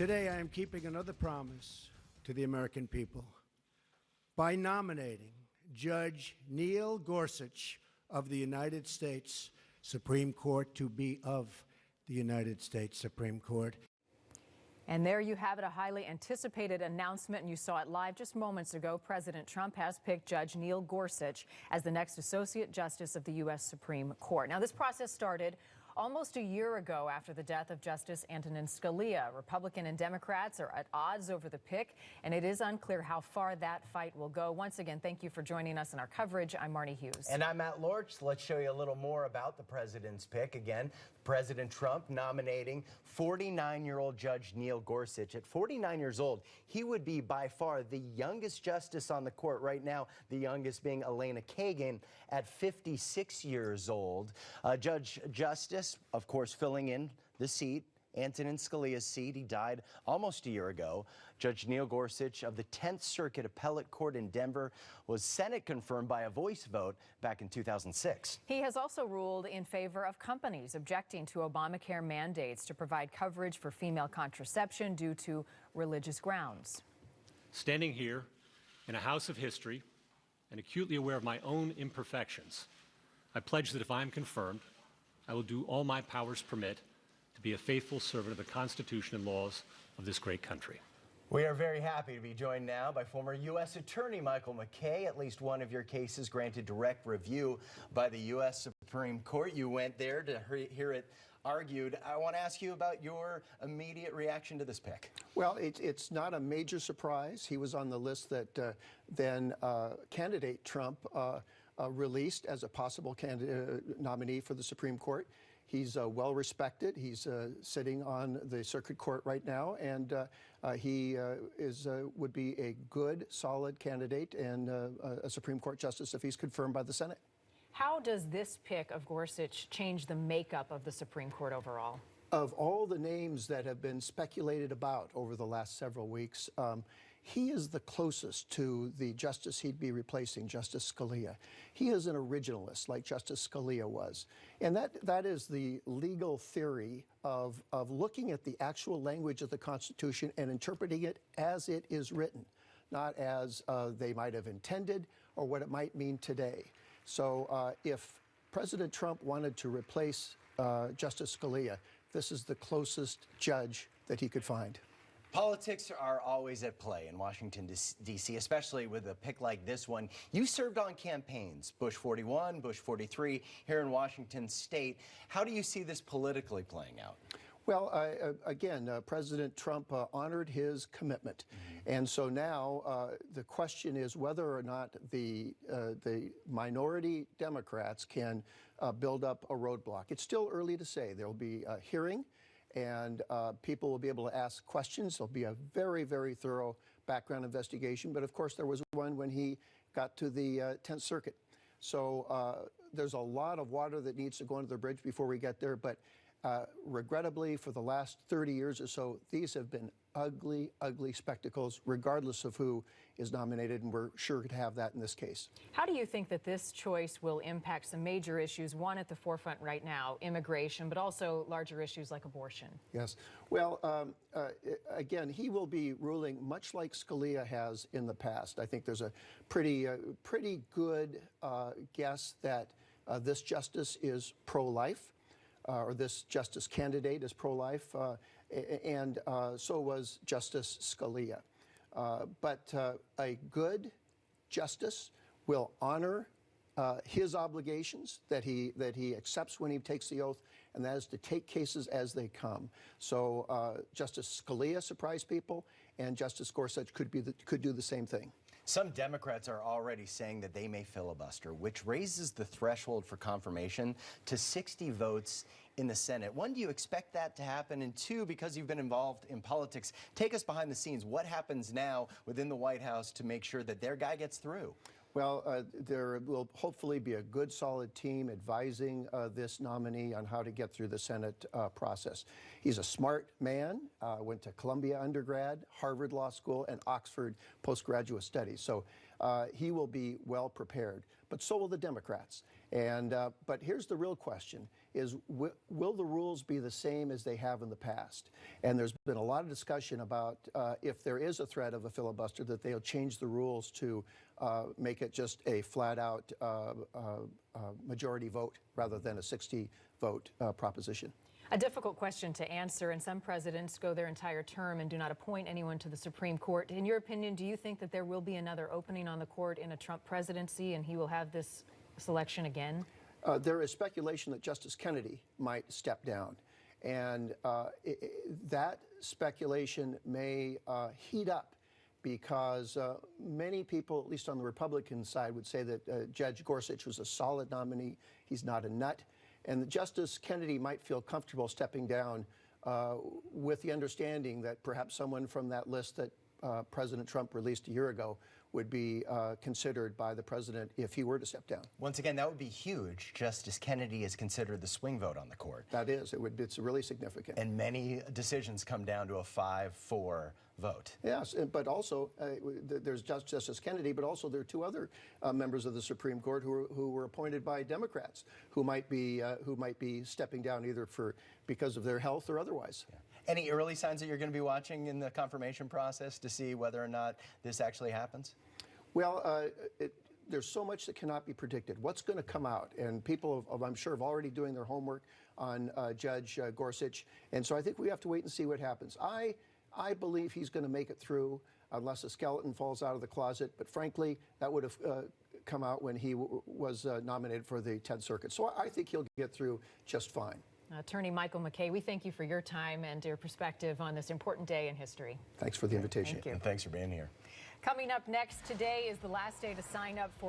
Today, I am keeping another promise to the American people by nominating Judge Neil Gorsuch of the United States Supreme Court to be of the United States Supreme Court. And there you have it, a highly anticipated announcement, and you saw it live just moments ago. President Trump has picked Judge Neil Gorsuch as the next Associate Justice of the U.S. Supreme Court. Now, this process started almost a year ago after the death of Justice Antonin Scalia. Republican and Democrats are at odds over the pick, and it is unclear how far that fight will go. Once again, thank you for joining us in our coverage. I'm Marnie Hughes. And I'm Matt Lorch. Let's show you a little more about the president's pick. Again, President Trump nominating 49-year-old Judge Neil Gorsuch. At 49 years old, he would be by far the youngest justice on the court right now, the youngest being Elena Kagan at 56 years old. Justice, of course, filling in the seat, Antonin Scalia's seat. He died almost a year ago. Judge Neil Gorsuch of the 10th Circuit Appellate Court in Denver was Senate confirmed by a voice vote back in 2006. He has also ruled in favor of companies objecting to Obamacare mandates to provide coverage for female contraception due to religious grounds. Standing here in a house of history and acutely aware of my own imperfections, I pledge that if I am confirmed, I will do all my powers permit to be a faithful servant of the Constitution and laws of this great country. We are very happy to be joined now by former U.S. Attorney Michael McKay. At least one of your cases granted direct review by the U.S. Supreme Court. You went there to hear it argued. I want to ask you about your immediate reaction to this pick. Well, it's not a major surprise. He was on the list that then candidate Trump released as a possible nominee for the Supreme Court. He's well respected. He's sitting on the circuit court right now, and he would be a good, solid candidate and a Supreme Court justice if he's confirmed by the Senate. How does this pick of Gorsuch change the makeup of the Supreme Court overall? Of all the names that have been speculated about over the last several weeks, he is the closest to the justice he'd be replacing, Justice Scalia. He is an originalist like Justice Scalia was. And that is the legal theory of looking at the actual language of the Constitution and interpreting it as it is written, not as they might have intended or what it might mean today. So if President Trump wanted to replace Justice Scalia, this is the closest judge that he could find. Politics are always at play in Washington, D.C., especially with a pick like this one. You served on campaigns, Bush 41, Bush 43, here in Washington State. How do you see this politically playing out? Well, again, President Trump honored his commitment. And so now the question is whether or not the minority Democrats can build up a roadblock. It's still early to say. There will be a hearing, and people will be able to ask questions. There'll be a very, very thorough background investigation. But of course, there was one when he got to the 10th Circuit. So there's a lot of water that needs to go under the bridge before we get there. But regrettably, for the last 30 years or so, these have been ugly, ugly spectacles, regardless of who is nominated, and we're sure to have that in this case. How do you think that this choice will impact some major issues, one at the forefront right now, immigration, but also larger issues like abortion? Yes. Well, again, he will be ruling much like Scalia has in the past. I think there's a pretty good guess that this justice is pro-life. Or this justice candidate is pro-life, and so was Justice Scalia. But a good justice will honor his obligations that he accepts when he takes the oath, and that is to take cases as they come. So Justice Scalia surprised people, and Justice Gorsuch could do the same thing. Some Democrats are already saying that they may filibuster, which raises the threshold for confirmation to 60 votes in the Senate. One, do you expect that to happen? And two, because you've been involved in politics, take us behind the scenes. What happens now within the White House to make sure that their guy gets through? Well, there will hopefully be a good, solid team advising this nominee on how to get through the Senate process. He's a smart man, went to Columbia undergrad, Harvard Law School, and Oxford postgraduate studies. So he will be well prepared. But so will the Democrats. And but here's the real question. is will the rules be the same as they have in the past? And there's been a lot of discussion about if there is a threat of a filibuster, that they'll change the rules to make it just a flat-out majority vote rather than a 60-vote proposition. A difficult question to answer, and some presidents go their entire term and do not appoint anyone to the Supreme Court. In your opinion, do you think that there will be another opening on the court in a Trump presidency and he will have this selection again? There is speculation that Justice Kennedy might step down, and that speculation may heat up because many people, at least on the Republican side, would say that Judge Gorsuch was a solid nominee. He's not a nut. And Justice Kennedy might feel comfortable stepping down with the understanding that perhaps someone from that list that President Trump released a year ago would be considered by the president if he were to step down. Once again, that would be huge. Justice Kennedy is considered the swing vote on the court. That is. It's really significant. And many decisions come down to a 5-4 vote. Yes, but also there's Justice Kennedy, but also there are two other members of the Supreme Court who were appointed by Democrats who might be stepping down either because of their health or otherwise. Yeah. Any early signs that you're going to be watching in the confirmation process to see whether or not this actually happens? Well, there's so much that cannot be predicted. What's going to come out? And people, I'm sure, have already doing their homework on Judge Gorsuch. And so I think we have to wait and see what happens. I believe he's going to make it through unless a skeleton falls out of the closet. But frankly, that would have come out when he was nominated for the 10th Circuit. So I think he'll get through just fine. Attorney Michael McKay, we thank you for your time and your perspective on this important day in history. Thanks for the invitation. Thank you. And thanks for being here. Coming up next, today is the last day to sign up for